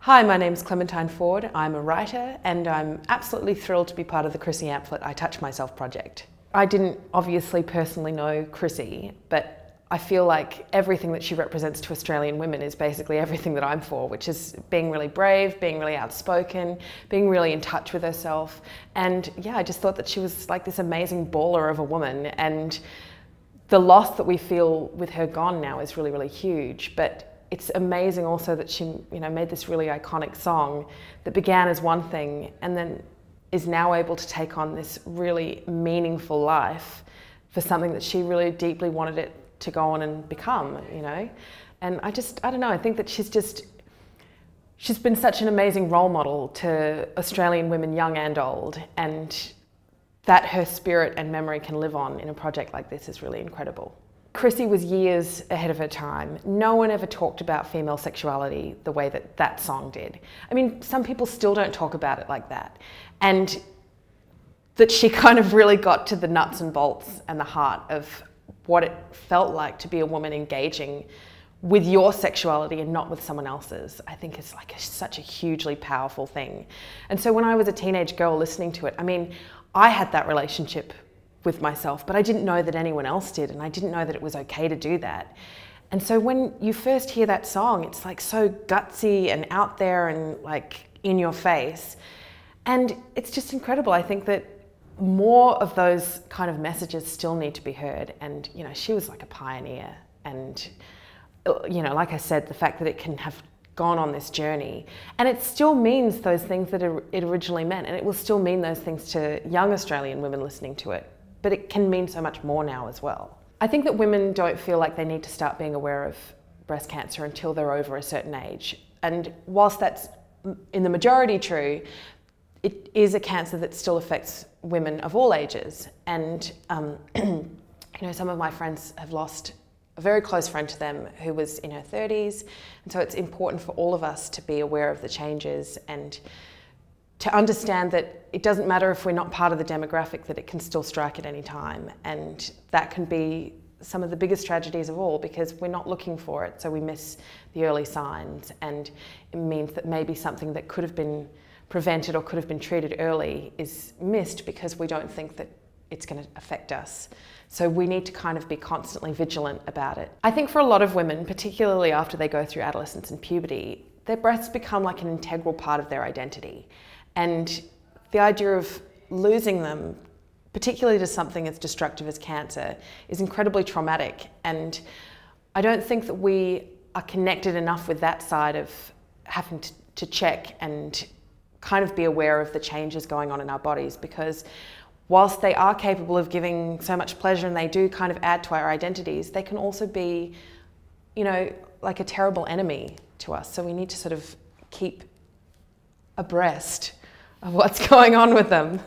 Hi, my name's Clementine Ford. I'm a writer and I'm absolutely thrilled to be part of the Chrissy Amphlett I Touch Myself project. I didn't obviously personally know Chrissy, but I feel like everything that she represents to Australian women is basically everything that I'm for, which is being really brave, being really outspoken, being really in touch with herself. And yeah, I just thought that she was like this amazing baller of a woman, and the loss that we feel with her gone now is really, really huge. But it's amazing also that she, made this really iconic song that began as one thing and then is now able to take on this really meaningful life for something that she really deeply wanted it to go on and become, And I don't know, I think that she's been such an amazing role model to Australian women, young and old, and that her spirit and memory can live on in a project like this is really incredible. Chrissy was years ahead of her time. No one ever talked about female sexuality the way that that song did. I mean, some people still don't talk about it like that. And that she kind of really got to the nuts and bolts and the heart of what it felt like to be a woman engaging with your sexuality and not with someone else's, I think is like such a hugely powerful thing. And so when I was a teenage girl listening to it, I mean, I had that relationship with myself, but I didn't know that anyone else did, and I didn't know that it was okay to do that. And so when you first hear that song, it's like so gutsy and out there and like in your face. And it's just incredible. I think that more of those kind of messages still need to be heard. And, she was like a pioneer. And, like I said, the fact that it can have gone on this journey, and it still means those things that it originally meant, and it will still mean those things to young Australian women listening to it. But it can mean so much more now as well. I think that women don't feel like they need to start being aware of breast cancer until they're over a certain age. And whilst that's in the majority true, it is a cancer that still affects women of all ages. And some of my friends have lost a very close friend to them who was in her 30s. And so it's important for all of us to be aware of the changes and to understand that it doesn't matter if we're not part of the demographic, that it can still strike at any time. And that can be some of the biggest tragedies of all, because we're not looking for it, so we miss the early signs. And it means that maybe something that could have been prevented or could have been treated early is missed because we don't think that it's going to affect us. So we need to kind of be constantly vigilant about it. I think for a lot of women, particularly after they go through adolescence and puberty, their breasts become like an integral part of their identity. And the idea of losing them, particularly to something as destructive as cancer, is incredibly traumatic. And I don't think that we are connected enough with that side of having to check and kind of be aware of the changes going on in our bodies, because whilst they are capable of giving so much pleasure and they do kind of add to our identities, they can also be, like a terrible enemy to us. So we need to sort of keep abreast of what's going on with them.